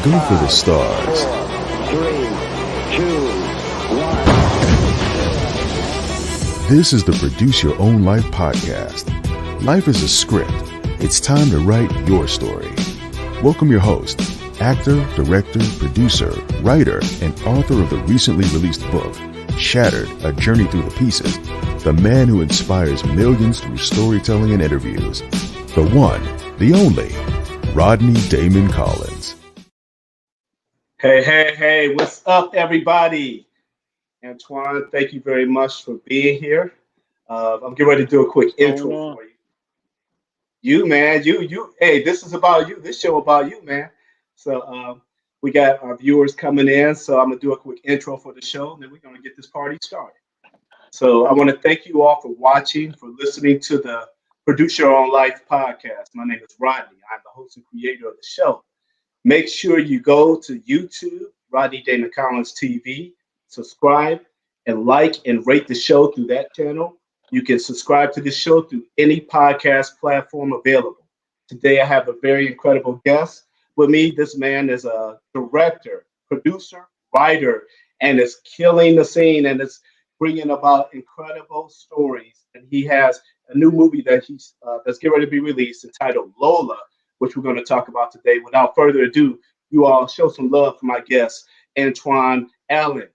Go for the stars. 4, 3, 2, 1. This is the Produce Your Own Life podcast. Life is a script. It's time to write your story. Welcome your host, actor, director, producer, writer, and author of the recently released book, Shattered, A Journey Through the Pieces, the man who inspires millions through storytelling and interviews, the one, the only, Rodney Damon Collins. Hey, what's up, everybody? Antoine, thank you very much for being here. I'm getting ready to do a quick intro for you. You, man, hey, this is about you. This show about you, man. So we got our viewers coming in, so I'm going to do a quick intro for the show, and then we're going to get this party started. So I want to thank you all for watching, for listening to the Produce Your Own Life podcast. My name is Rodney. I'm the host and creator of the show. Make sure you go to YouTube, Rodney Damon Collins TV, subscribe, and like and rate the show through that channel. You can subscribe to the show through any podcast platform available. Today, I have a very incredible guest with me. This man is a director, producer, writer, and is killing the scene and is bringing about incredible stories. And he has a new movie that that's getting ready to be released entitled Lola, which we're going to talk about today. Without further ado, you all show some love for my guest, Antoine Allen.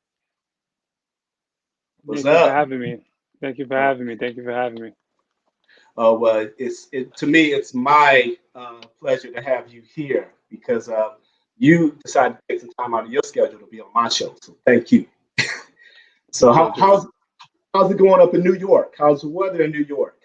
What's up? Thank you for having me. Thank you for having me. Oh, well, to me, it's my pleasure to have you here because you decided to take some time out of your schedule to be on my show. So thank you. So how's it going up in New York? How's the weather in New York?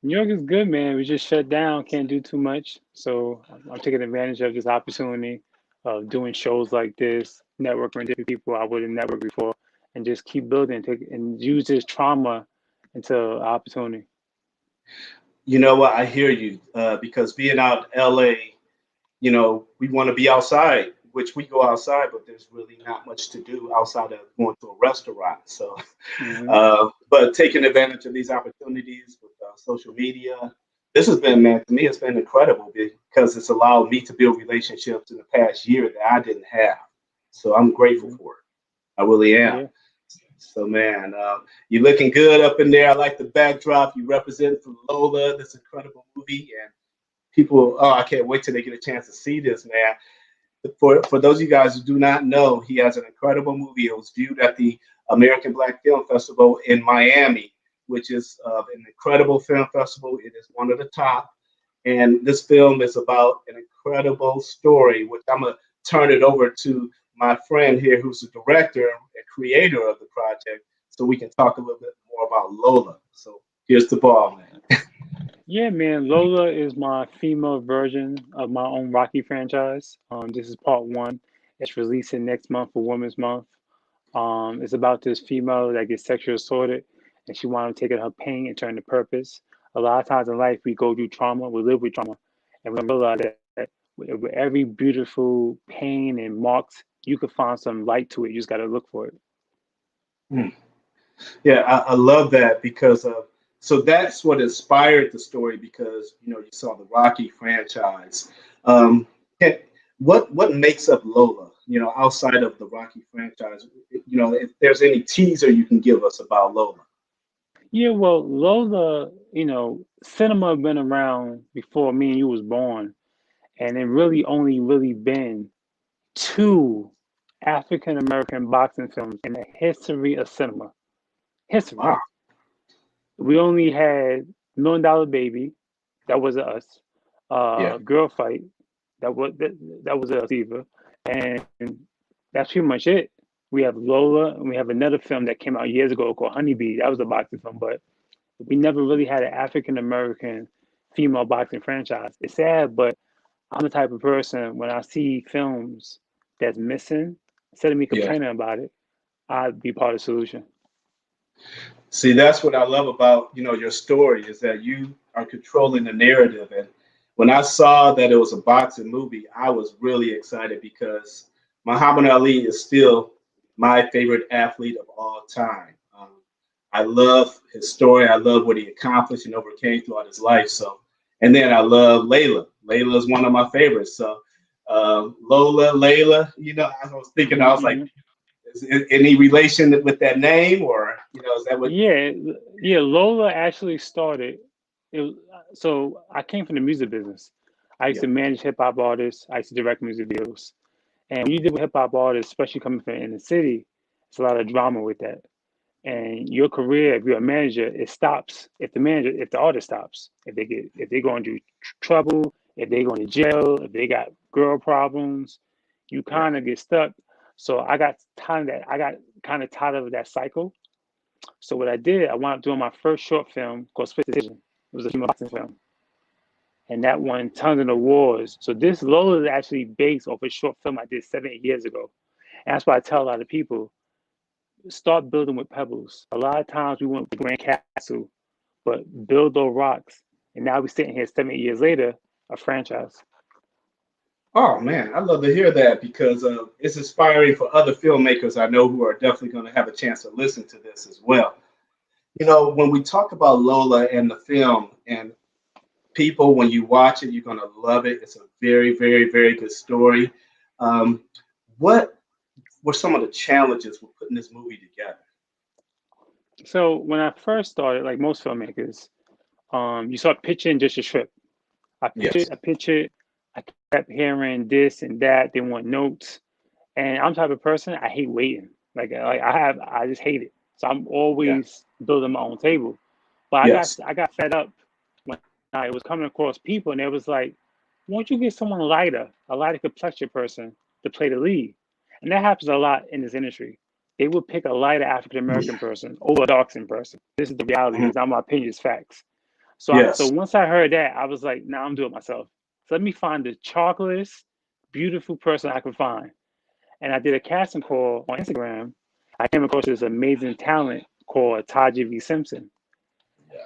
New York is good, man. We just shut down, can't do too much. So I'm taking advantage of this opportunity of doing shows like this, networking with different people I wouldn't network before, and just keep building and use this trauma into opportunity. You know what? I hear you because being out in LA, we want to be outside, which we go outside, but there's really not much to do outside of going to a restaurant. So, but taking advantage of these opportunities with social media, this has been, man, to me, it's been incredible because it's allowed me to build relationships in the past year that I didn't have. So I'm grateful for it. I really am. Yeah. So, man, you're looking good up in there. I like the backdrop. You represent for Lola, this incredible movie. And people, I can't wait till they get a chance to see this, man. For those of you guys who do not know, he has an incredible movie. It was viewed at the American Black Film Festival in Miami, which is an incredible film festival. It is one of the top. And this film is about an incredible story, which I'm going to turn it over to my friend here, who's the director and creator of the project, so we can talk a little bit more about Lola. So here's the ball, man. Yeah, man. Lola is my female version of my own Rocky franchise. This is part one. It's releasing next month for Women's Month. It's about this female that gets sexually assaulted, and she wanted to take it her pain and turn to purpose. A lot of times in life, we go through trauma, we live with trauma, and we realize that with every beautiful pain and marks, you could find some light to it. You just got to look for it. Yeah, I love that because so that's what inspired the story because, you saw the Rocky franchise. What makes up Lola, outside of the Rocky franchise, if there's any teaser you can give us about Lola? Yeah, well, Lola, cinema been around before me and you was born. And it really only been 2 African-American boxing films in the history of cinema. History. Wow. We only had $1 Million Baby, that wasn't us. Girl Fight, that was us either. And that's pretty much it. We have Lola, and we have another film that came out years ago called Honeybee. That was a boxing film, but we never really had an African-American female boxing franchise. It's sad, but I'm the type of person, when I see films that's missing, instead of me complaining about it, I'd be part of the solution. See, that's what I love about, your story is that you are controlling the narrative. And when I saw that it was a boxing movie, I was really excited because Muhammad Ali is still my favorite athlete of all time. I love his story. I love what he accomplished and overcame throughout his life. So, and then I love Layla. Layla is one of my favorites. So Lola, Layla. You know, I was thinking, I was like, is it any relation with that name, or is that what? Yeah, yeah. Lola actually started. It was, so I came from the music business. I used Yeah, to manage hip hop artists. I used to direct music videos. And when you deal with hip hop artists, especially coming from in the city, it's a lot of drama with that. And your career, if you're a manager, it stops if the artist stops, if they go into trouble, if they go into jail, if they got girl problems, you yeah. kind of get stuck. So I got kind of tired of that cycle. So what I did, I wound up doing my first short film called Split Decision. It was a female boxing film, and that won tons of awards. So this Lola is actually based off a short film I did 7 8 years ago. And that's why I tell a lot of people, start building with pebbles. A lot of times we want the grand castle, but build those rocks. And now we're sitting here 7 8 years later, a franchise. Oh man, I love to hear that because it's inspiring for other filmmakers I know who are definitely going to have a chance to listen to this as well. When we talk about Lola and the film, and people, when you watch it, you're going to love it. It's a very, very, very good story. Um, what were some of the challenges with putting this movie together? So when I first started, like most filmmakers, you start pitching just a script. Yes. I pitch it, I kept hearing this and that, they want notes. And I'm the type of person, I hate waiting. I just hate it. So I'm Yeah. always building my own table. But Yes. I got fed up when I was coming across people and it was like, why don't you get someone lighter, a lighter complexion person to play the lead? And that happens a lot in this industry. They would pick a lighter African American person over a dark skinned person. This is the reality. Mhm. It's not my opinion, it's facts. So Yes. once I heard that, I was like, nah, I'm doing it myself. So let me find the chocolatest, beautiful person I can find. And I did a casting call on Instagram. I came across this amazing talent called Taja V. Simpson.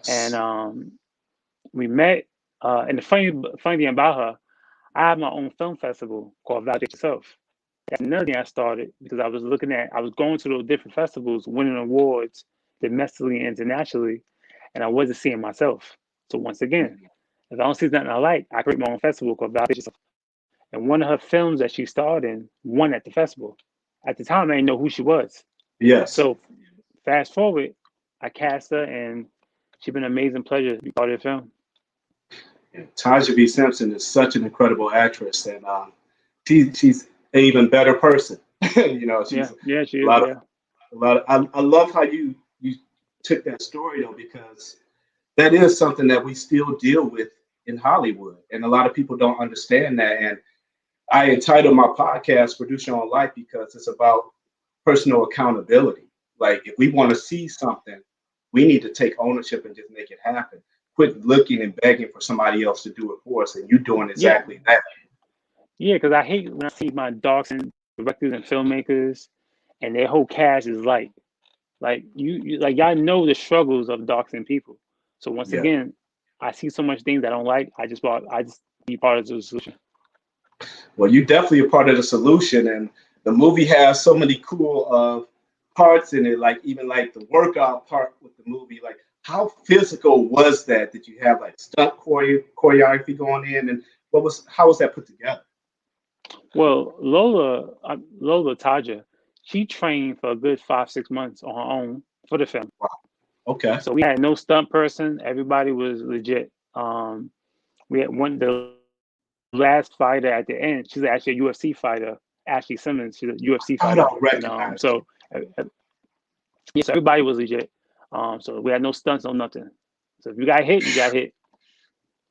And Yes. we met. And the funny thing about her, I have my own film festival called Validate Yourself. That's another thing I started because I was going to those different festivals, winning awards domestically and internationally, and I wasn't seeing myself. So once again, if I don't see nothing I like, I create my own festival called Validate Yourself. And one of her films that she starred in won at the festival. At the time, I didn't know who she was. Yes. So fast forward, I cast her, and she's been an amazing pleasure to be part of the film. And Taja B. Simpson is such an incredible actress, and she's an even better person. She's Yeah, yeah, she a is. lot of Yeah, a lot of. I love how you took that story though, because that is something that we still deal with in Hollywood, and a lot of people don't understand that. And I entitled my podcast "Produce Your Own Life" because it's about personal accountability. Like if we want to see something, we need to take ownership and just make it happen. Quit looking and begging for somebody else to do it for us, and you doing yeah, exactly that. yeah. Because I hate when I see my docs and directors and filmmakers, and their whole cast is light. Like like y'all know the struggles of dark skinned people. So once Yeah. again, I see so much things I don't like. I just be part of the solution. Well, you definitely a part of the solution, and the movie has so many cool parts in it. Like even like the workout part with the movie. Like how physical was that? Did you have like stunt choreography going in, and how was that put together? Well, Lola Taja, she trained for a good 5 6 months on her own for the film. Wow. Okay. So we had no stunt person. Everybody was legit. We had one the last fighter at the end. She's actually a UFC fighter. Ashley Simmons. She's a UFC I fighter. don't And recognize you. yeah, so everybody was legit. So we had no stunts, no nothing. So if you got hit, you got hit.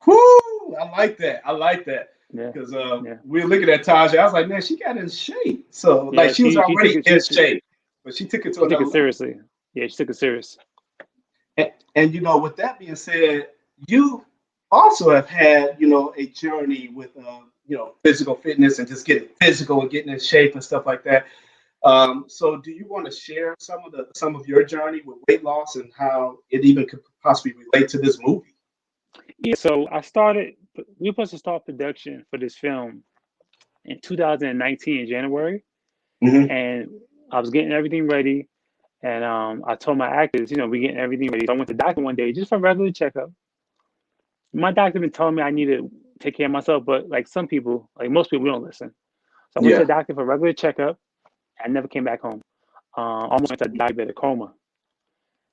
Whoo! I like that. I like that Yeah, because yeah, we were looking at Tasha. I was like, man, she got in shape. So like yeah. she was She took already it. in shape, but she took it to She took another it level. seriously. Yeah, she took it serious. And with that being said, you also have had a journey with physical fitness and just getting physical and getting in shape and stuff like that. So do you want to share some of your journey with weight loss and how it even could possibly relate to this movie? Yeah. So I started. We were supposed to start production for this film in 2019 in January, Hmm. and I was getting everything ready. And I told my actors, we getting everything ready. So I went to the doctor one day just for a regular checkup. My doctor been telling me I needed take care of myself. But like some people, like most people, we don't listen. So I went to the doctor for a regular checkup. I never came back home. Almost went to diabetic coma.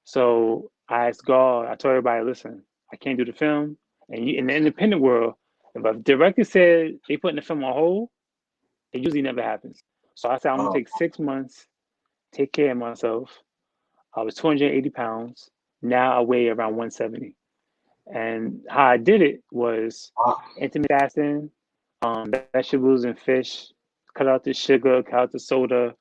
So I asked God, I told everybody, listen, I can't do the film. And in the independent world, if a director said they putting the film on hold, it usually never happens. So I said, I'm gonna take 6 months, take care of myself. I was 280 pounds. Now I weigh around 170. And how I did it was intermittent fasting, vegetables and fish, cut out the sugar, cut out the soda,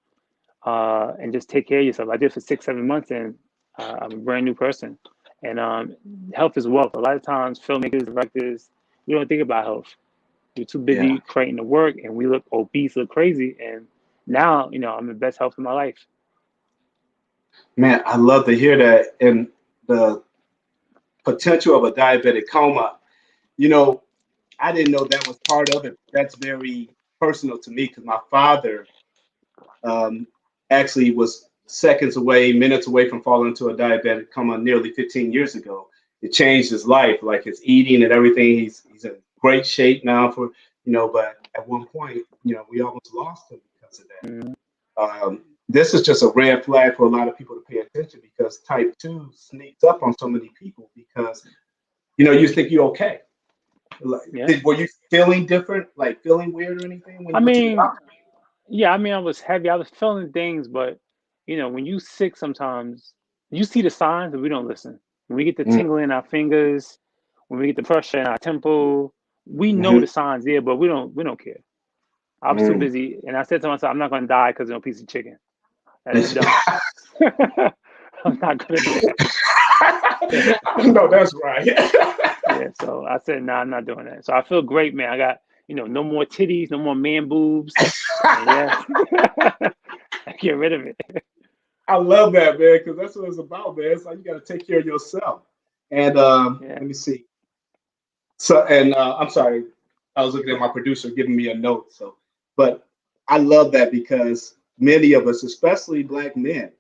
and just take care of yourself. I did it for 6, 7 months, and I'm a brand new person. And health is wealth. A lot of times, filmmakers, directors, we don't think about health. We're too busy creating the work, and we look obese, look crazy. And now, I'm in the best health of my life. Man, I love to hear that. And the potential of a diabetic coma, I didn't know that was part of it. That's very personal to me because my father actually was minutes away from falling into a diabetic coma nearly 15 years ago. It changed his life, like his eating and everything. He's in great shape now but at one point, we almost lost him because of that. Mm-hmm. This is just a red flag for a lot of people to pay attention because type 2 sneaks up on so many people because, you think you're okay. Like, were you feeling different, like feeling weird or anything when you went to the doctor? Yeah, I was heavy. I was feeling things, but when you sick, sometimes you see the signs, and we don't listen. When we get the tingling in our fingers, when we get the pressure in our temple, we know the signs there, but we don't care. I was too busy, and I said to myself, "I'm not going to die because of a piece of chicken." That's dumb. I'm not going to do that. No, that's right. Yeah, so I said, "Nah, I'm not doing that." So I feel great, man. I got no more titties, no more man boobs. Yeah, I get rid of it. I love that, man, because that's what it's about, man. It's like you got to take care of yourself. And let me see. So, and I'm sorry, I was looking at my producer giving me a note. But I love that because many of us, especially Black men,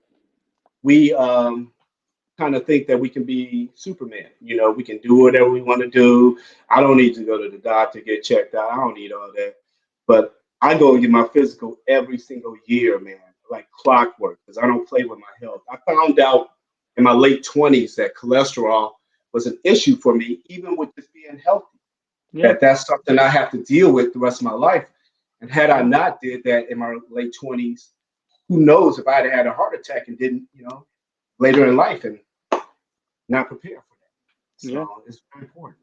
we kind of think that we can be Superman. We can do whatever we want to do. I don't need to go to the doctor, get checked out. I don't need all that. But I go and get my physical every single year, man, like clockwork, because I don't play with my health. I found out in my late 20s that cholesterol was an issue for me, even with just being healthy. Yeah. That's something I have to deal with the rest of my life. And had I not did that in my late 20s, who knows if I'd had a heart attack and didn't, later in life and not prepare for that. So it's very important.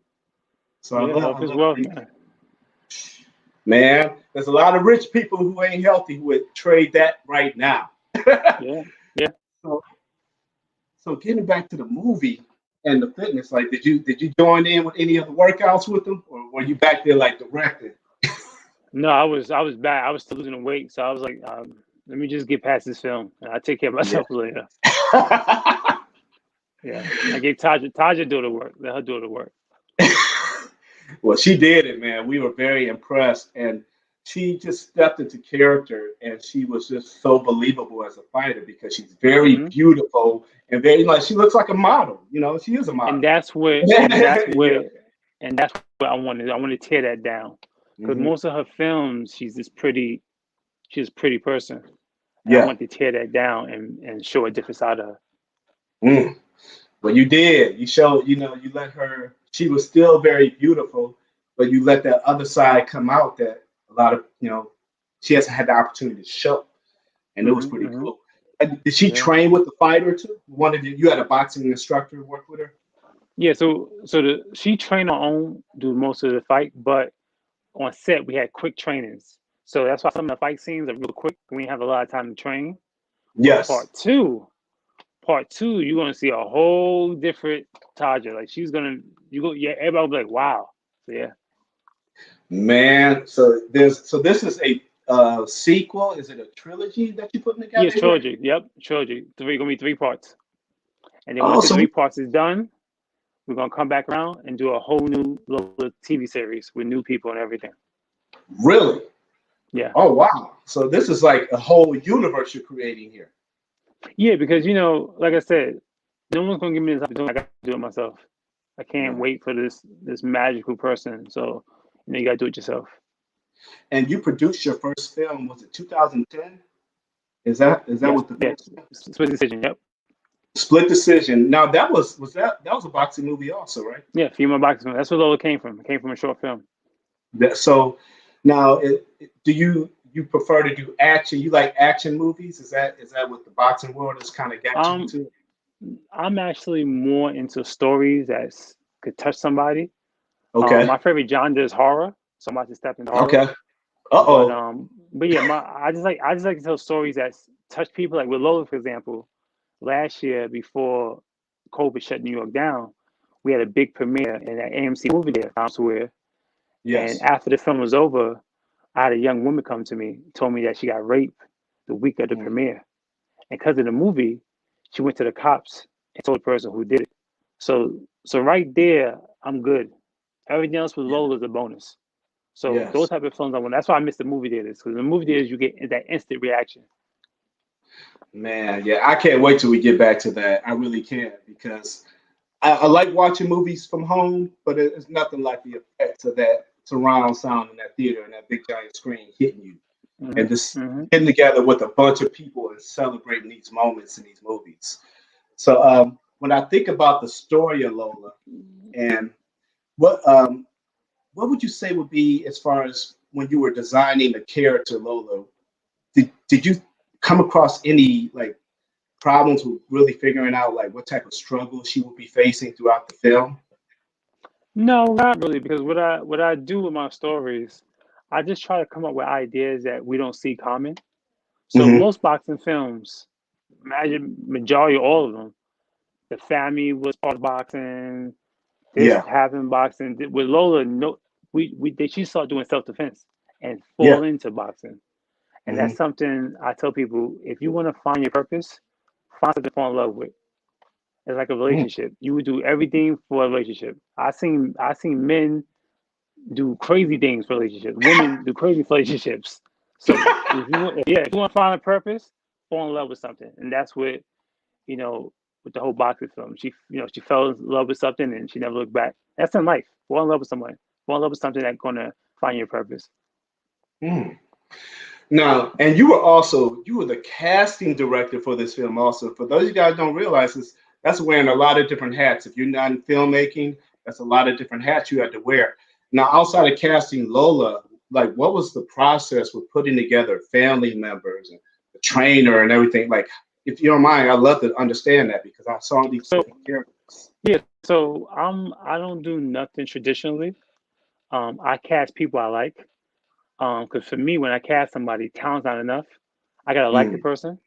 So I love as well, man. Man, there's a lot of rich people who ain't healthy who would trade that right now. Yeah. So getting back to the movie and the fitness, like did you join in with any of the workouts with them, or were you back there like directing? No, I was back. I was still losing weight, so I was like, let me just get past this film, and I'll take care of myself later. Yeah, I gave Taja do the work. Let her do the work. Well, she did it, man. We were very impressed, and she just stepped into character, and she was just so believable as a fighter because she's very beautiful and very she looks like a model. She is a model. And that's where I wanted. I want to tear that down because most of her films, she's a pretty person. And I want to tear that down and show a different side of her. Well, you did. You showed, you let her, she was still very beautiful, but you let that other side come out that a lot of, she hasn't had the opportunity to show. And it was pretty cool. Did she train with the fighter too? You had a boxing instructor work with her? Yeah, so she trained on her own, do most of the fight, but on set we had quick trainings. So that's why some of the fight scenes are real quick. We didn't have a lot of time to train. Yes. Part two, you're gonna see a whole different Taja. Like everybody will be like, wow. So yeah. Man, so this is a sequel. Is it a trilogy that you're putting together? Yes, trilogy. Yep, trilogy. Gonna be 3 parts. And then once the 3 parts is done, we're gonna come back around and do a whole new Lola TV series with new people and everything. Really? Yeah. Oh wow. So this is like a whole universe you're creating here. Yeah, because like I said, no one's gonna give me this opportunity. I gotta do it myself. I can't wait for this magical person. So, you gotta do it yourself. And you produced your first film, was it 2010? Is that Yes, what the yes. first Split decision. Yep. Split Decision? Now that was a boxing movie also, right? Yeah, female boxing. That's where Lola came from. It came from a short film. So now, do you prefer to do action? You like action movies? Is that what the boxing world has kind of got you Um, into? I'm actually more into stories that could touch somebody. Okay. My favorite genre is horror, so I'm about to step into horror. Okay. Uh But oh. but yeah, I just like to tell stories that touch people. Like with Lola, for example, last year before COVID shut New York down, we had a big premiere in that AMC movie there, Times Square. And Yes. after the film was over, I had a young woman come to me, told me that she got raped the week of the Mm. premiere. And because of the movie, she went to the cops and told the person who did it. So right there, I'm good. Everything else with Yeah. Lola is a bonus. So those Yes. type of films I want. That's why I miss the movie theaters, because the movie theaters you get that instant reaction. Man, yeah, I can't wait till we get back to that. I really can't because I like watching movies from home, but it's nothing like the effects of that surround sound in that theater and that big giant screen hitting you Hmm. and just Hmm. getting together with a bunch of people and celebrating these moments in these movies. So when I think about the story of Lola and what um, what would you say would be as far as when you were designing the character Lola? Did you come across any like problems with really figuring out like what type of struggles she would be facing throughout the film? No, not really, because what I do with my stories, I just try to come up with ideas that we don't see common. So Hmm. most boxing films, imagine majority all of them, the family was part of boxing. This Yeah. happened boxing. With Lola, no, she started doing self defense and Yeah. fall into boxing. And that's Hmm. something I tell people: if you want to find your purpose, find something to fall in love with. It's like a relationship. You would do everything for a relationship. I seen men do crazy things for relationships. Women do crazy for relationships. So if you want to find a purpose, fall in love with something, and that's what you know with the whole boxing film. She fell in love with something and she never looked back. That's in life. Fall in love with someone. Fall in love with something that's gonna find your purpose. Mm. Now, and you were the casting director for this film. Also, for those of you guys don't realize this, that's wearing a lot of different hats. If you're not in filmmaking, that's a lot of different hats you had to wear. Now, outside of casting Lola, like what was the process with putting together family members and the trainer and everything? Like, if you don't mind, I'd love to understand that because I saw these So different characters. yeah, so I don't do nothing traditionally. I cast people I like. Because for me, when I cast somebody, talent's not enough. I gotta like the Mm, person.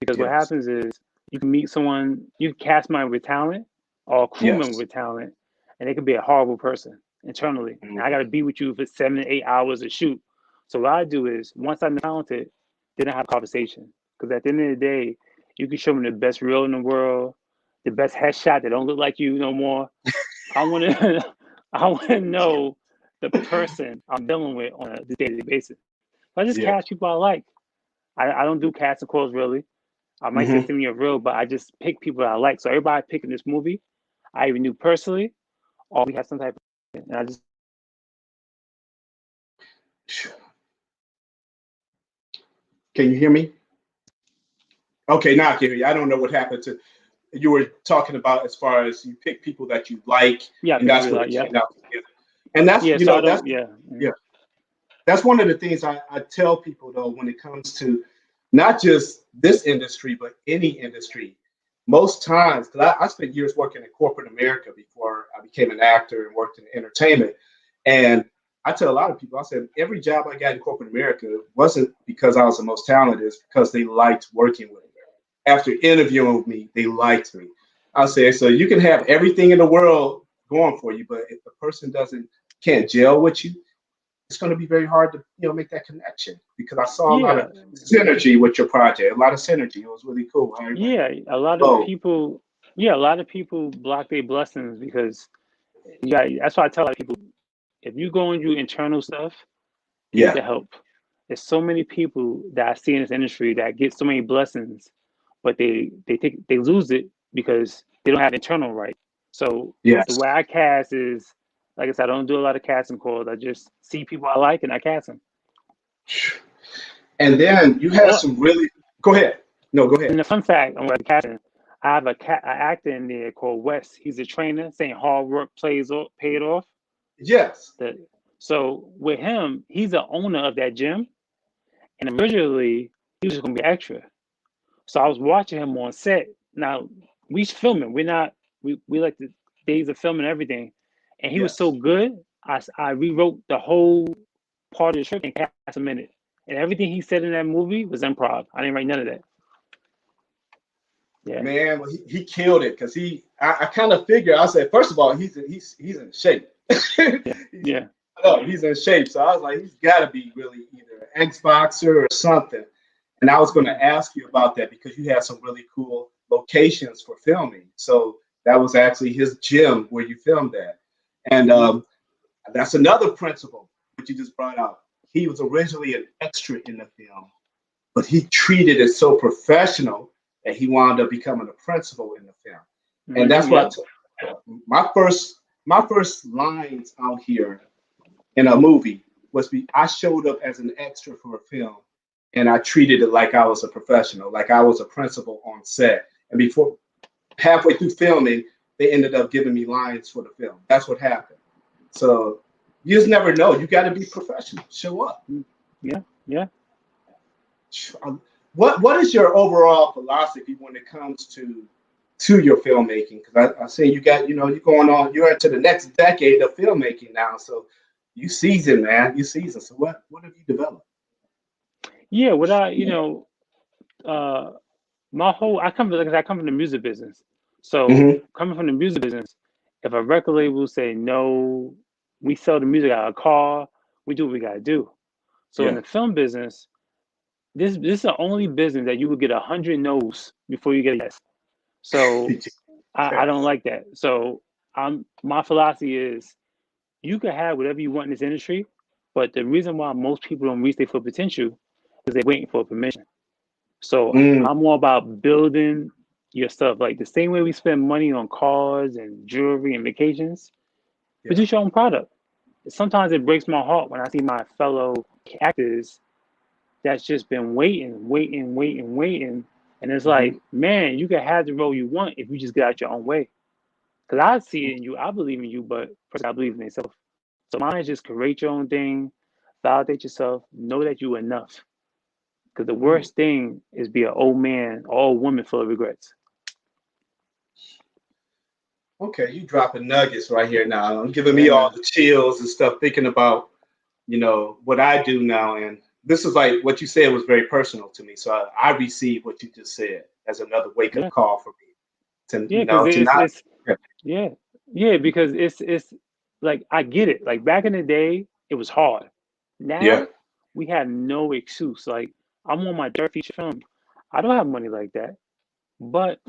Because what yes, happens is you can meet someone, you can cast someone with talent or a crew member yes. with talent, and they could be a horrible person internally. And I got to Mm, be with you for 7 to 8 hours to shoot. So what I do is once I'm talented, then I have a conversation. Because at the end of the day, you can show me the best reel in the world, the best headshot that don't look like you no more. I want to, I want to know the person I'm dealing with on a daily basis. So I just yes. cast people I like. I don't do casting calls really. I might say Hmm. send me a reel, but I just pick people that I like. So everybody I pick in this movie, I even knew personally, or we have some type of, and I just Can you hear me? Okay, now I can hear you. I don't know what happened to you were talking about as far as you pick people that you like, yeah, and pick that's people what like it yep, turned out together. And that's yeah. you So I know that's don't yeah. yeah that's one of the things I tell people though when it comes to not just this industry but any industry. Most times, because I spent years working in corporate America before I became an actor and worked in entertainment, and I tell a lot of people, I said every job I got in corporate America wasn't because I was the most talented, it's because they liked working with me. After interviewing with me, they liked me. I say, so you can have everything in the world going for you, but if the person doesn't can't gel with you, it's going to be very hard to make that connection. Because I saw a lot Yeah, of synergy with your project, a lot of synergy. It was really cool how everybody yeah. A lot of flowed. people, yeah, a lot of people block their blessings because yeah. That's why I tell a lot of people if you go and do internal stuff, get Yeah. the help. There's so many people that I see in this industry that get so many blessings, but they lose it because they don't have internal right. So the Yes. way I cast is Like I said, I don't do a lot of casting calls. I just see people I like and I cast them. And then you had some really. Go ahead. No, go ahead. And the fun fact on casting, I have an actor in there called Wes. He's a trainer saying hard work paid off. Yes. So with him, he's the owner of that gym. And originally, he was just going to be extra. So I was watching him on set. Now, we filming. We like the days of filming everything. And he was so good, I rewrote the whole part of the script in half a minute. And everything he said in that movie was improv. I didn't write none of that. Yeah. Man, well, he killed it because I kind of figured, I said, first of all, he's in shape. Yeah. Oh, he's in shape. So I was like, he's got to be really either an ex-boxer or something. And I was going to ask you about that because you had some really cool locations for filming. So that was actually his gym where you filmed at. And that's another principle that you just brought out. He was originally an extra in the film, but he treated it so professional that he wound up becoming a principal in the film. And that's what my first lines out here in a movie was I showed up as an extra for a film and I treated it like I was a professional, like I was a principal on set. And before halfway through filming, they ended up giving me lines for the film. That's what happened. So you just never know. You got to be professional. Show up. Yeah. What is your overall philosophy when it comes to your filmmaking? Because I see you got, you're into the next decade of filmmaking now. So you seasoned, man. You seasoned. So what have you developed? Yeah, I come from the music business. So coming from the music business, if a record label say no, we sell the music out of a car, we do what we gotta do. So in the film business, this is the only business that you would get 100 no's before you get a yes. So I don't like that. So my philosophy is you can have whatever you want in this industry, but the reason why most people don't reach their full potential is they're waiting for permission. So I'm all about building your stuff. Like the same way we spend money on cars and jewelry and vacations, produce your own product. Sometimes it breaks my heart when I see my fellow actors that's just been waiting. And it's like, man, you can have the role you want if you just get out your own way. Because I see it in you, I believe in you, but first I believe in myself. So mine is just create your own thing, validate yourself, know that you're enough. Because the worst thing is be an old man or old woman full of regrets. Okay, you dropping nuggets right here now. I'm giving me all the chills and stuff, thinking about, what I do now. And this is like what you said was very personal to me. So I received what you just said as another wake-up call for me. Because it's like I get it. Like back in the day, it was hard. Now we have no excuse. Like I'm on my third feature film. I don't have money like that, but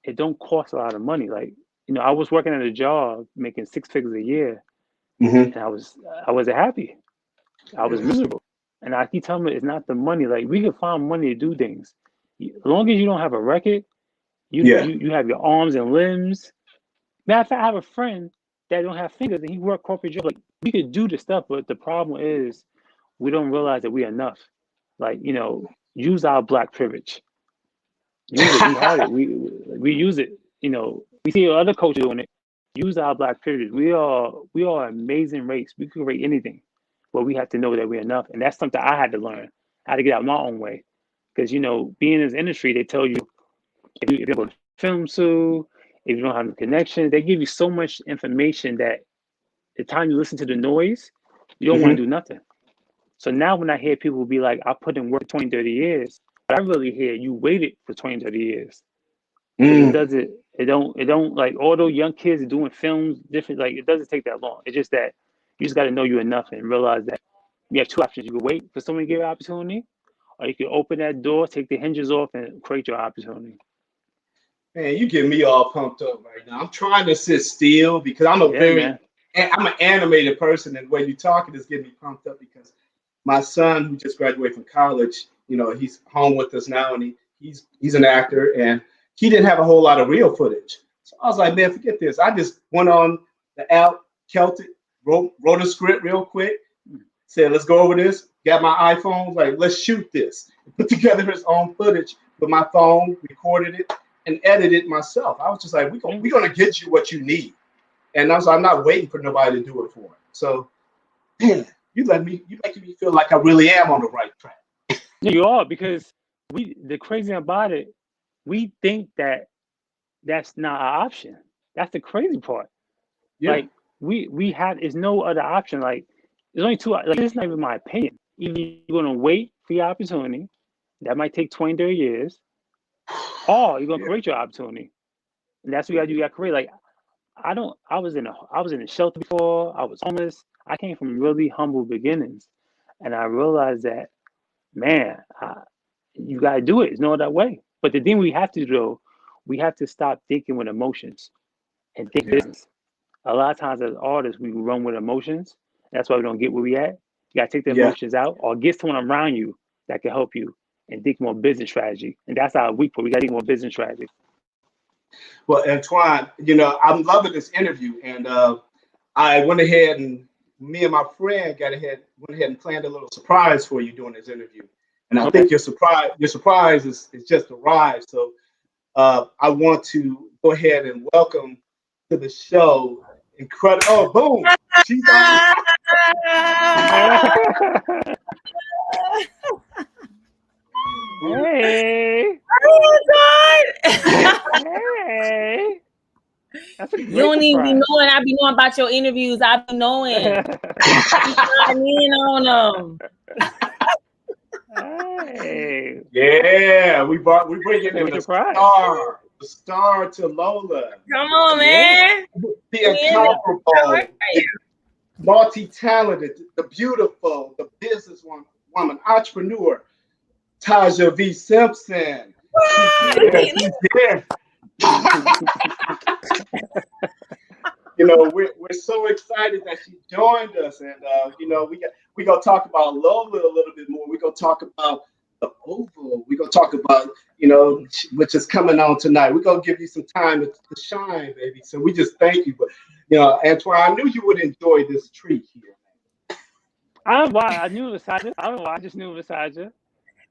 it don't cost a lot of money. Like I was working at a job making 6 figures a year, and I wasn't happy. I was miserable, and I keep telling me it's not the money. Like we can find money to do things, as long as you don't have a record. You have your arms and limbs. Matter of fact, I have a friend that don't have fingers and he worked corporate job. Like we could do the stuff, but the problem is we don't realize that we're enough. Like, use our Black privilege. Use it. We have it. We use it. We see other coaches doing it. Use our Black privilege. We are an amazing race. We can create anything, but we have to know that we're enough. And that's something I had to learn how to get out my own way. Because being in this industry, they tell you if you go to film school, if you don't have the connection, they give you so much information that the time you listen to the noise, you don't want to do nothing. So now when I hear people be like, I put in work 20, 30 years, but I really hear you waited for 20, 30 years. It don't like all those young kids are doing films different. Like it doesn't take that long. It's just that you just got to know you're enough and realize that you have two options. You can wait for someone to give you an opportunity, or you can open that door, take the hinges off and create your opportunity. Man, you get me all pumped up right now. I'm trying to sit still because I'm I'm an animated person, and when you're talking, it's getting me pumped up because my son, who just graduated from college, he's home with us now, and he's an actor, and he didn't have a whole lot of real footage. So I was like, man, forget this. I just went on the app, Celtic, wrote a script real quick, said, let's go over this, got my iPhone, like, let's shoot this. Put together his own footage with my phone, recorded it, and edited it myself. I was just like, we're going to get you what you need. And I'm not waiting for nobody to do it for me. So, man, you making me feel like I really am on the right track. Yeah, you are, because the crazy about it, we think that that's not our option. That's the crazy part. Yeah. Like we have, there's no other option. Like there's only two. Like this is not even my opinion. Either you're gonna wait for your opportunity, that might take 20, 30 years, or you're gonna create your opportunity, and that's what you got to create. Like I was in a shelter before. I was homeless. I came from really humble beginnings, and I realized that, man, you gotta do it. There's no other way. But the thing we have to do, we have to stop thinking with emotions and think business. A lot of times as artists, we run with emotions. That's why we don't get where we at. You gotta take the emotions out, or get someone around you that can help you and think more business strategy. And that's our weak point. We gotta think more business strategy. Well, Antoine, I'm loving this interview, and I went ahead and me and my friend went ahead and planned a little surprise for you during this interview. And I think your surprise is just arrived. So I want to go ahead and welcome to the show. Incredible! Oh, boom! She's on. Hey! Hey! You don't even be knowing. I be knowing about your interviews. I be knowing. I mean on them. Hey. Yeah, we bringing in the star to Lola. Come on, man. The incomparable, multi-talented, the beautiful, the businesswoman, entrepreneur, Taja V. Simpson. She's here. We're so excited that she joined us, and we're gonna talk about Lola a little bit more. We're gonna talk about the Oval. We're gonna talk about which is coming on tonight. We're gonna give you some time to shine, baby. So we just thank you. But Antoine, I knew you would enjoy this treat here. I don't know why I knew it was Saja. I don't know why I just knew it was Saja.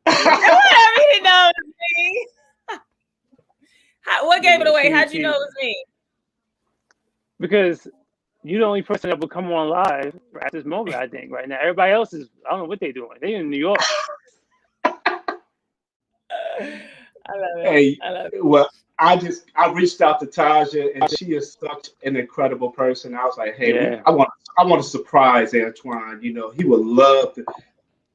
Whatever, he knows me. What gave it away? How'd you know it was me? Because you're the only person that will come on live at this moment, I think, right now. Everybody else is, I don't know what they're doing. They're in New York. I love it. Hey, I love it. Well, I reached out to Taja, and she is such an incredible person. I was like, hey, I want to surprise Antoine. He would love to.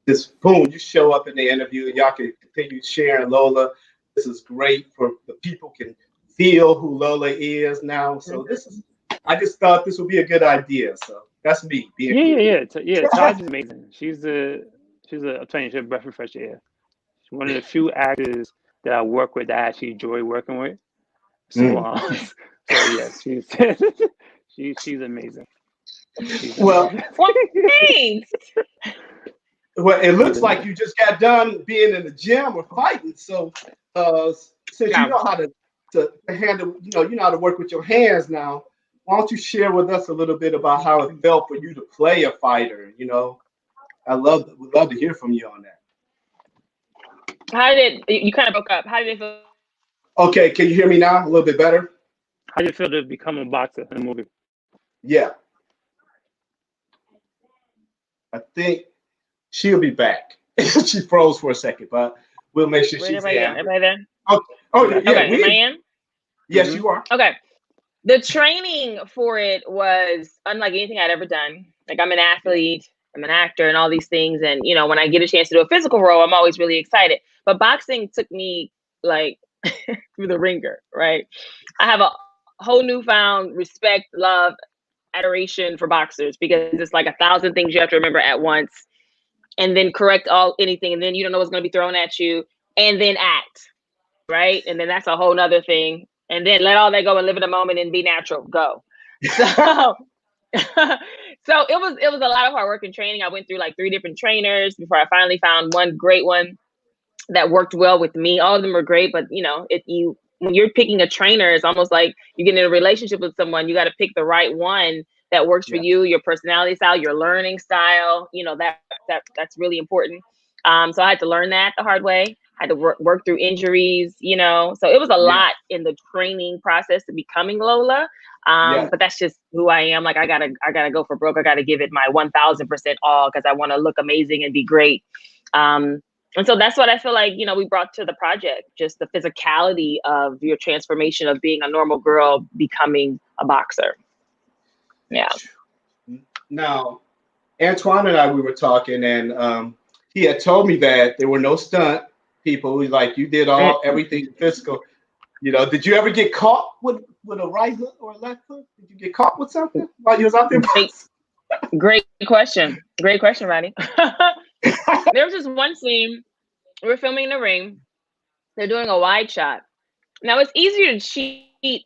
This boom, you show up in the interview, and y'all can continue sharing Lola. This is great for the people can feel who Lola is now. So I just thought this would be a good idea. So that's me. Taja's amazing. She's a breath of fresh air. She's one of the few actors that I work with that I actually enjoy working with. So, yes, she's amazing. Thanks. Well, it looks like you just got done being in the gym or fighting. So, since you know how to handle, you know how to work with your hands now, why don't you share with us a little bit about how it felt for you to play a fighter? We'd love to hear from you on that. You kind of broke up? How did it feel? Okay, can you hear me now? A little bit better? How did it feel to become a boxer in the movie? Yeah. I think she'll be back. She froze for a second, but we'll make sure she's there. Am I there? Yeah. Yes, you are. Okay. The training for it was unlike anything I'd ever done. Like, I'm an athlete, I'm an actor, and all these things. And, when I get a chance to do a physical role, I'm always really excited. But boxing took me like through the ringer, right? I have a whole newfound respect, love, adoration for boxers, because it's like 1,000 things you have to remember at once, and then correct anything, and then you don't know what's going to be thrown at you, and then act, right? And then that's a whole nother thing. And then let all that go and live in the moment and be natural. Go. So, so it was a lot of hard work and training. I went through like 3 different trainers before I finally found one great one that worked well with me. All of them were great, but when you're picking a trainer, it's almost like you get in a relationship with someone. You got to pick the right one that works for you, your personality style, your learning style. You know, that's really important. So I had to learn that the hard way. I had to work through injuries, you know. So it was a lot in the training process to becoming Lola. But that's just who I am. Like I gotta go for broke. I gotta give it my 1000% all because I want to look amazing and be great. And so that's what I feel like, you know, we brought to the project, just the physicality of your transformation of being a normal girl becoming a boxer. Yeah. Now, Antoine and I, we were talking, and he had told me that there were no stunt people. He was like, you did everything physical. You know, did you ever get caught with a right hook or a left hook? Did you get caught with something while you was out there? Great question. Great question, Rodney. There was this one scene, we were filming in the ring. They're doing a wide shot. Now it's easier to shoot, you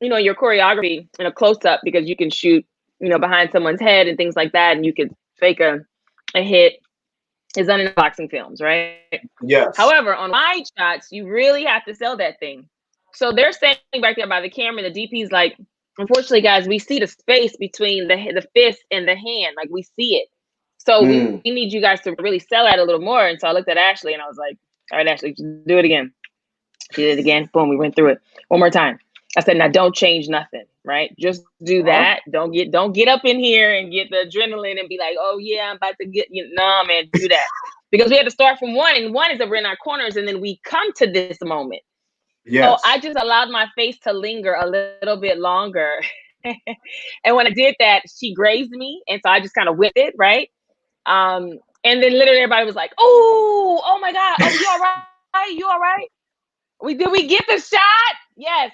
know, your choreography in a close up because you can shoot, you know, behind someone's head and things like that, and you could fake a hit. It's done in boxing films, right? Yes. However, on wide shots, you really have to sell that thing. So they're standing back there by the camera. The DP's like, unfortunately, guys, we see the space between the fist and the hand. Like we see it. So we need you guys to really sell that a little more. And so I looked at Ashley and I was like, all right, Ashley, just do it again. She did it again. Boom, we went through it. One more time. I said, now don't change nothing, right? Just do that. Don't get up in here and get the adrenaline and be like, oh yeah, I'm about to get you. No, man, do that. Because we had to start from one, and one is that we're in our corners, and then we come to this moment. Yes. So I just allowed my face to linger a little bit longer. And when I did that, she grazed me. And so I just kind of whipped it, right? And then literally everybody was like, oh my God. Oh, you all right? You all right? Did we get the shot? Yes.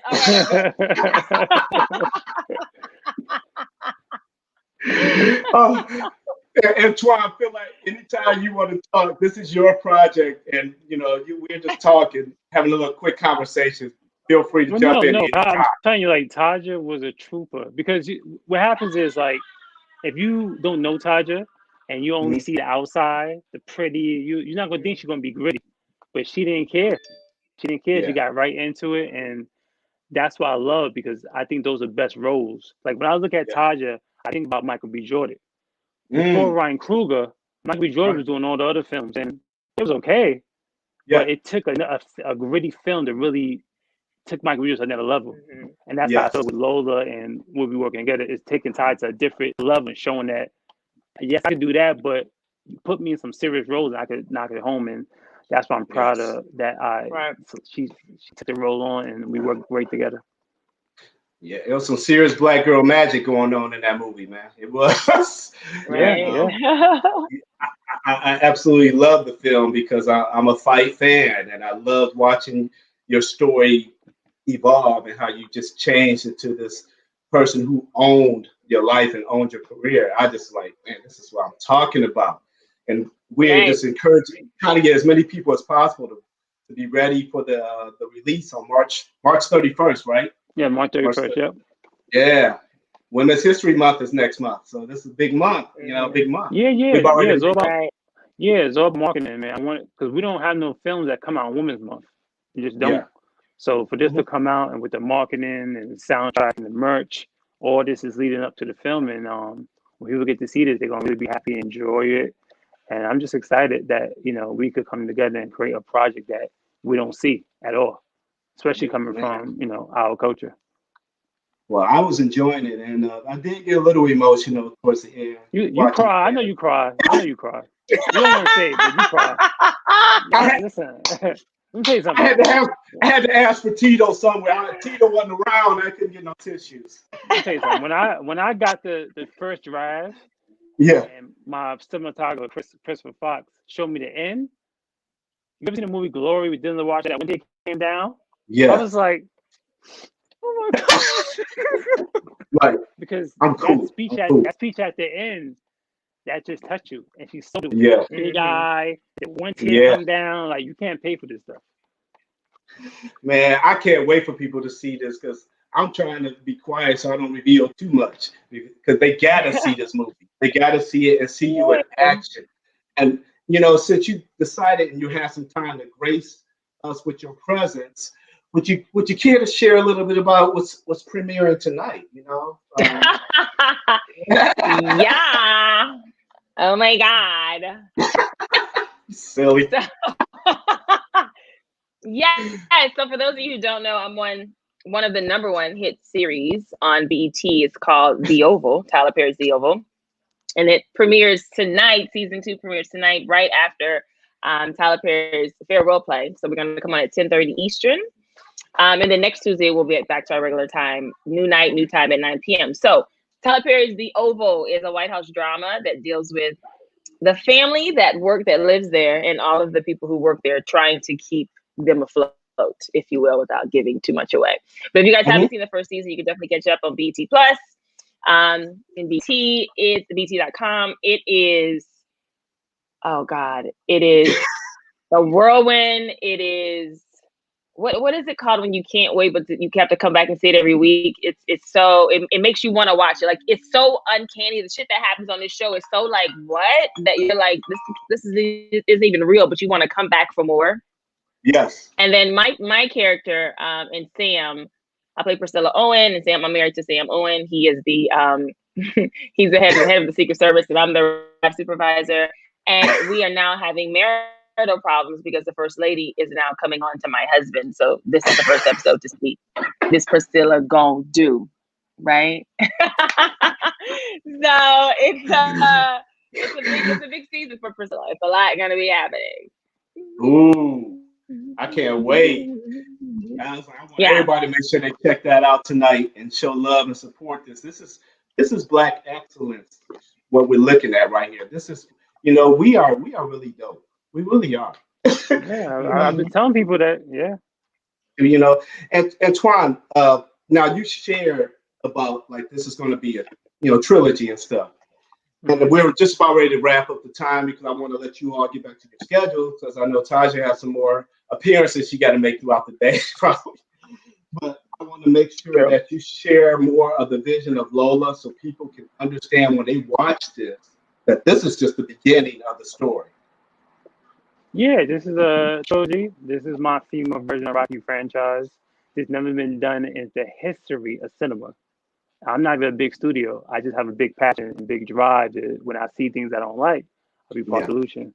All right. Antoine, I feel like anytime you want to talk, this is your project, and you know we're just talking, having a little quick conversation. Feel free to jump in. No, I'm telling you, like Taja was a trooper because what happens is like if you don't know Taja and you only see the outside, the pretty, you're not gonna think she's gonna be gritty, but she didn't care. She didn't care. She got right into it, and that's what I love because I think those are best roles. Like when I look at Taja, I think about Michael B. Jordan. Before Ryan Coogler, Michael B. Jordan was doing all the other films, and it was okay. But it took a gritty film to really took Michael B. Jordan to another level. And that's how I feel with Lola, and we'll be working together. It's taking Taja to a different level and showing that, yes, I could do that, but you put me in some serious roles and I could knock it home. And that's why I'm proud of that. So she took the role on, and we worked great together. Yeah, it was some serious black girl magic going on in that movie, man. It was. I absolutely love the film because I'm a fight fan, and I loved watching your story evolve and how you just changed into this person who owned your life and owned your career. I just like, man, this is what I'm talking about. And we're just encouraging, trying to get as many people as possible to be ready for the release on March 31st, right? Yeah, March 31st, yep. Yeah. Women's History Month is next month. So this is a big month, you know, big month. It's all marketing, man. I want because we don't have no films that come out on Women's Month. We just don't. So for this to come out and with the marketing and the soundtrack and the merch, all this is leading up to the film. And when people get to see this, they're gonna really be happy and enjoy it. And I'm just excited that, you know, we could come together and create a project that we don't see at all, especially coming from, you know, our culture. Well, I was enjoying it, and I did get a little emotional towards the end. You cry. I know you cry. You don't want to say it, but you cry. Listen, let me tell you something. I had to ask for Tito somewhere. Tito wasn't around. I couldn't get no tissues. Let me tell you something. When I got the first draft, and my cinematographer Christopher Fox showed me the end. You ever seen the movie Glory? We didn't watch that when it came down. Yeah, I was like, oh my gosh. Right. Because I'm cool. That speech at the end, that just touched you. And she sold it with the big eye, the one tear come down. Like, you can't pay for this stuff. Man, I can't wait for people to see this because I'm trying to be quiet so I don't reveal too much because they gotta see this movie. They gotta see it and see you in action. And you know, since you decided and you have some time to grace us with your presence, would you care to share a little bit about what's premiering tonight? You know, Yeah. Oh my God. Silly. Yes. So for those of you who don't know, I'm one of the number one hit series on BET. It's called The Oval, Tyler Perry's The Oval. And it premieres tonight. Season 2 premieres tonight, right after Tyler Perry's farewell play. So we're going to come on at 10:30 Eastern. And then next Tuesday, we'll be back to our regular time, new night, new time at 9 p.m. So Tyler Perry's The Oval is a White House drama that deals with the family that lives there, and all of the people who work there trying to keep them afloat, if you will, without giving too much away. But if you guys haven't seen the first season, you can definitely catch up on BT Plus. In BT, it's BT.com. It is, oh God, it is a whirlwind. It is, what is it called when you can't wait, but you have to come back and see it every week? It's so, it makes you want to watch it. Like, it's so uncanny. The shit that happens on this show is so like, what? That you're like, this isn't even real, but you want to come back for more. Yes. And then my character, and Sam, I play Priscilla Owen, and Sam, I'm married to Sam Owen. He is the he's the head of the Secret Service, and I'm the supervisor. And we are now having marital problems because the first lady is now coming on to my husband. So this is the first episode to see this Priscilla gon' do, right? So it's a big season for Priscilla. It's a lot gonna be happening. Ooh, I can't wait. I want everybody to make sure they check that out tonight and show love and support this. This is Black excellence. What we're looking at right here. This is, we are really dope. We really are. Yeah, I've been telling people that. Yeah. And Antoine, now you shared about like this is going to be a trilogy and stuff. And we're just about ready to wrap up the time because I want to let you all get back to your schedule because I know Taja has some more appearances she got to make throughout the day, probably. But I want to make sure that you share more of the vision of Lola so people can understand when they watch this that this is just the beginning of the story. Yeah, this is a trilogy. This is my female version of Rocky franchise. It's never been done in the history of cinema. I'm not even a big studio. I just have a big passion and big drive to, when I see things I don't like, I'll be part of the solution.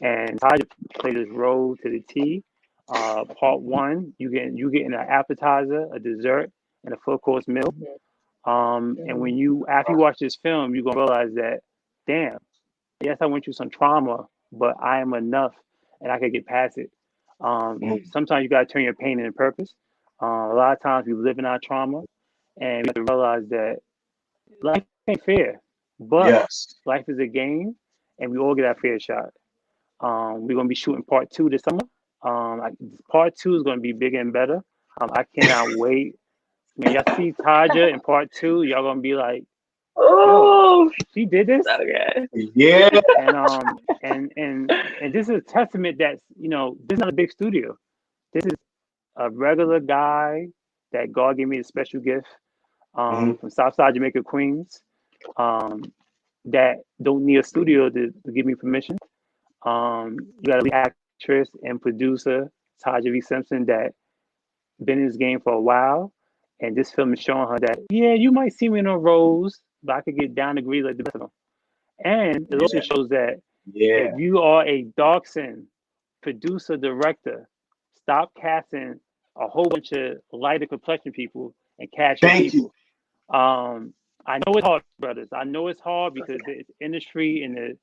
And Taj played this role to the T. Part 1, you get an appetizer, a dessert, and a full course meal. And after you watch this film, you're gonna realize that, damn, yes, I went through some trauma, but I am enough, and I can get past it. Sometimes you gotta turn your pain into purpose. A lot of times we live in our trauma, and we have to realize that life ain't fair, but life is a game, and we all get our fair shot. We're gonna be shooting part 2 this summer. Part 2 is gonna be bigger and better. I cannot wait. When y'all see Taja in part 2, y'all gonna be like, "Oh, she did this." Okay. Yeah. And this is a testament that this is not a big studio. This is a regular guy that God gave me a special gift from Southside Jamaica, Queens, that don't need a studio to give me permission. You got a lead actress and producer, Taja V. Simpson, that been in this game for a while, and this film is showing her that, yeah, you might see me in a roles, but I could get down to agree like the best of them. And it also shows that if you are a dark-skinned producer, director, stop casting a whole bunch of lighter complexion people and cast your people. I know it's hard, brothers. I know it's hard because the industry and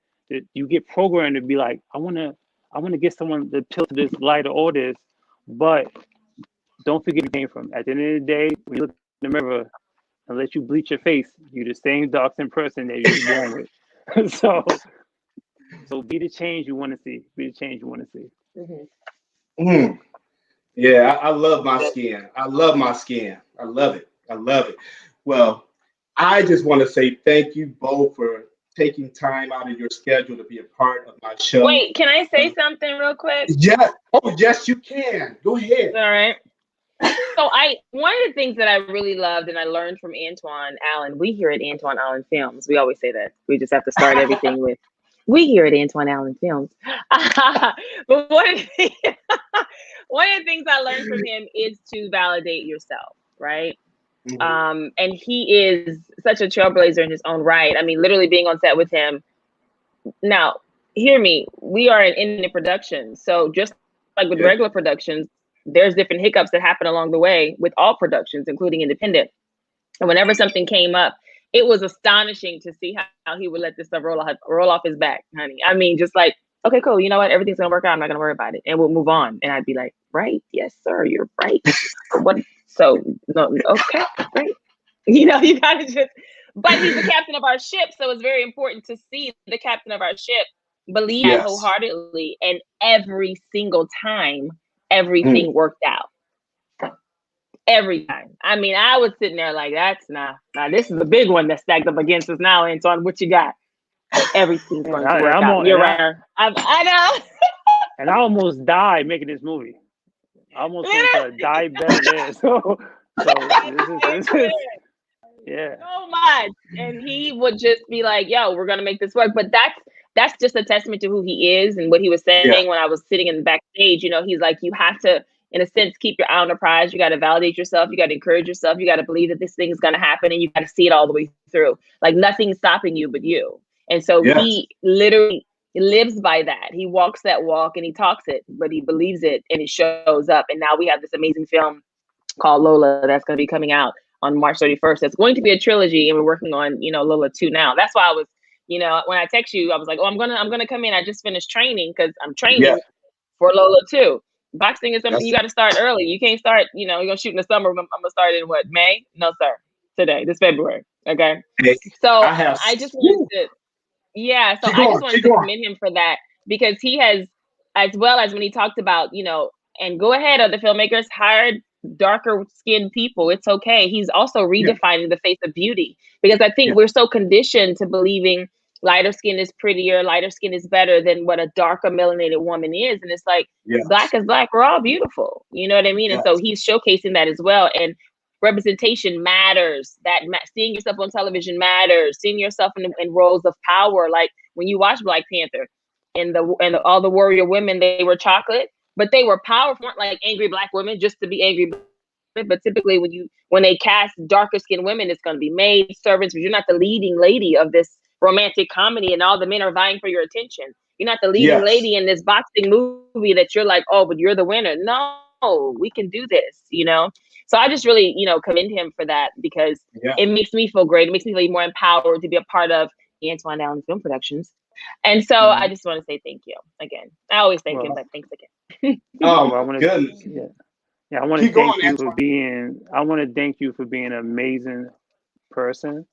you get programmed to be like, I want to get someone to appeal to this lighter audience, but don't forget where you came from. At the end of the day, when you look in the mirror and let you bleach your face, you're the same dark-skinned person that you're born with. So be the change you want to see. Be the change you want to see. Yeah, I love my skin. I love my skin. I love it. I love it. Well, I just want to say thank you both for taking time out of your schedule to be a part of my show. Wait, can I say something real quick? Yeah. Oh, yes, you can. Go ahead. All right. So one of the things that I really loved and I learned from Antoine Allen, we here at Antoine Allen Films, we always say that. We just have to start everything with, we here at Antoine Allen Films. But one of the things I learned from him is to validate yourself, right? And he is such a trailblazer in his own right. I mean, literally being on set with him. Now, hear me, we are an independent production. So just like with regular productions, there's different hiccups that happen along the way with all productions, including independent. And whenever something came up, it was astonishing to see how he would let this stuff roll off his back, honey. I mean, just like, okay, cool. You know what? Everything's gonna work out. I'm not gonna worry about it, and we'll move on. And I'd be like, right, yes, sir, you're right. What? So no, okay, great. You know, you gotta just. But he's the captain of our ship, so it's very important to see the captain of our ship believe that wholeheartedly, and every single time, everything worked out. Every time. I mean, I was sitting there like, that's now this is the big one that's stacked up against us now, Antoine. What you got? Everything's going to work out. You're right. I know. And I almost died making this movie. I almost want to die better there. So this is yeah. So much. And he would just be like, yo, we're going to make this work. But that's just a testament to who he is and what he was saying when I was sitting in the backstage. You know, he's like, you have to, in a sense, keep your eye on the prize. You got to validate yourself. You got to encourage yourself. You got to believe that this thing is going to happen, and you got to see it all the way through. Like nothing's stopping you but you. And so he literally lives by that. He walks that walk and he talks it, but he believes it and it shows up. And now we have this amazing film called Lola that's going to be coming out on March 31st. It's going to be a trilogy, and we're working on, Lola 2 now. That's why I was, when I text you, I was like, oh, I'm gonna come in. I just finished training because I'm training for Lola 2. Boxing is something you got to start early. You can't start, you're going to shoot in the summer. I'm going to start in what, May? No, sir. Today, this February. Okay. So I just wanted to, commend him for that, because he has, as well as when he talked about, and go ahead, other filmmakers, hire darker skinned people. It's okay. He's also redefining the face of beauty, because I think we're so conditioned to believing lighter skin is prettier, lighter skin is better than what a darker melanated woman is. And it's like, black is black. We're all beautiful. You know what I mean? And so he's showcasing that as well. And representation matters. Seeing yourself on television matters. Seeing yourself in roles of power. Like when you watch Black Panther and all the warrior women, they were chocolate, but they were powerful, weren't like angry Black women just to be angry. But typically when they cast darker skinned women, it's going to be maids, servants, but you're not the leading lady of this romantic comedy and all the men are vying for your attention. You're not the leading lady in this boxing movie that you're like, oh, but you're the winner. No, we can do this, So I just really, commend him for that, because it makes me feel great. It makes me feel more empowered to be a part of Antoine Allen Film Productions. And so I just want to say thank you again. I always thank him, but thanks again. Goodness. Yeah, I want to thank you for being. I want to thank you for being an amazing person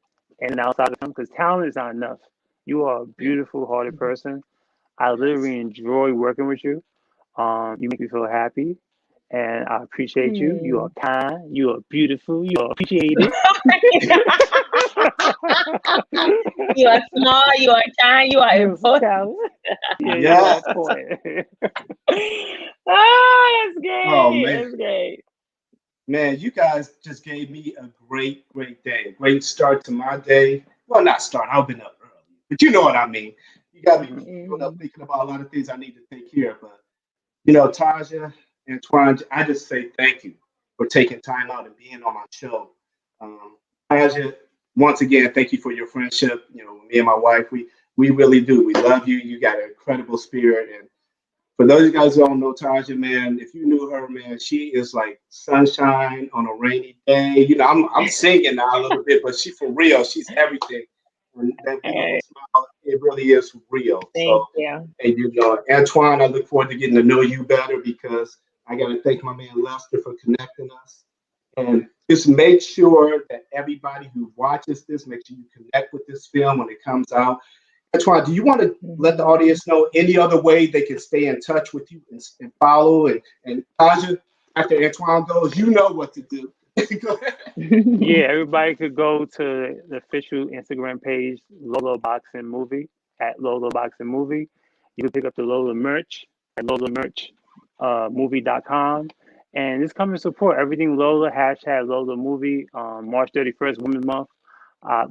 and outside of film, because talent is not enough. You are a beautiful, hearted person. I literally enjoy working with you. You make me feel happy, and I appreciate you. You are kind. You are beautiful. You are appreciated. You are small. You are kind. You are important. You are important. Oh, that's great. Oh, man. That's great. Man, you guys just gave me a great, great day. A great start to my day. Well, not start. I've been up early, but you know what I mean. You got me thinking about a lot of things I need to take care of. But, Taja, Antoine, I just say thank you for taking time out and being on my show. Taja, once again, thank you for your friendship. Me and my wife, we really do. We love you. You got an incredible spirit. And for those of you guys who don't know Taja, man, if you knew her, man, she is like sunshine on a rainy day. I'm singing now a little bit, but she for real. She's everything. And that beautiful smile, it really is real. Thank you. And Antoine, I look forward to getting to know you better, because I got to thank my man Lester for connecting us. And just make sure that everybody who watches this, make sure you connect with this film when it comes out. Antoine, do you want to let the audience know any other way they can stay in touch with you and follow? And Taja, after Antoine goes, you know what to do. Go ahead. Yeah, everybody could go to the official Instagram page, Lola Boxing Movie, at Lola Boxing Movie. You can pick up the Lola merch at LolaMerchMovie.com. And just come and support everything Lola, hashtag Lola Movie. March 31st, Women's Month.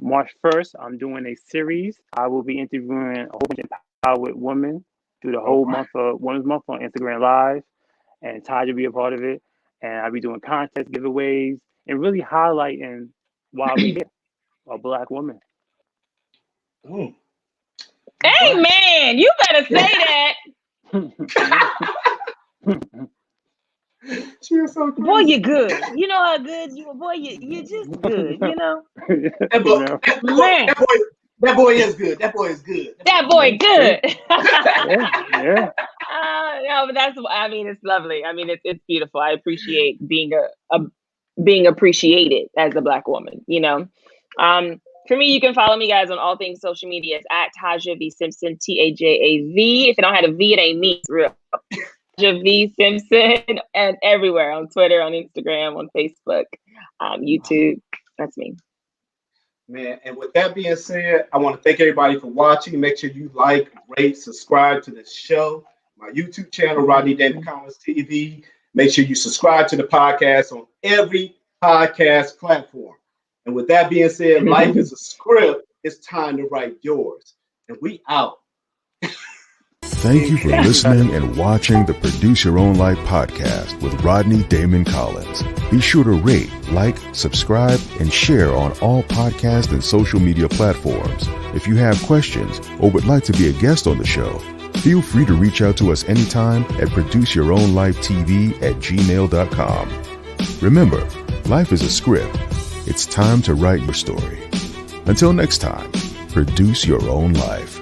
March 1st, I'm doing a series. I will be interviewing a whole bunch of empowered women through the whole month of Women's Month on Instagram Live. And Taj will be a part of it. And I'll be doing contests, giveaways. and really highlighting why we're here, a Black woman. Mm. Hey, man, you better say that. She is so crazy. Boy, you're good. You know how good you are. Boy, you're just good, you know? That boy is good. That boy is good. That boy good. Yeah. No, but it's lovely. I mean, it's beautiful. I appreciate being being appreciated as a Black woman, you know? For me, you can follow me, guys, on all things social media. It's at Taja V Simpson, TAJAV. If you don't have a V, it ain't me. It's real. Taja V Simpson, and everywhere, on Twitter, on Instagram, on Facebook, YouTube. That's me. Man, and with that being said, I want to thank everybody for watching. Make sure you like, rate, subscribe to this show. My YouTube channel, Rodney Damon Collins TV. Make sure you subscribe to the podcast on every podcast platform. And with that being said, life is a script. It's time to write yours. And we out. Thank you for listening and watching the Produce Your Own Life podcast with Rodney Damon Collins. Be sure to rate, like, subscribe, and share on all podcast and social media platforms. If you have questions or would like to be a guest on the show, feel free to reach out to us anytime at produceyourownlifetv@gmail.com. Remember, life is a script. It's time to write your story. Until next time, produce your own life.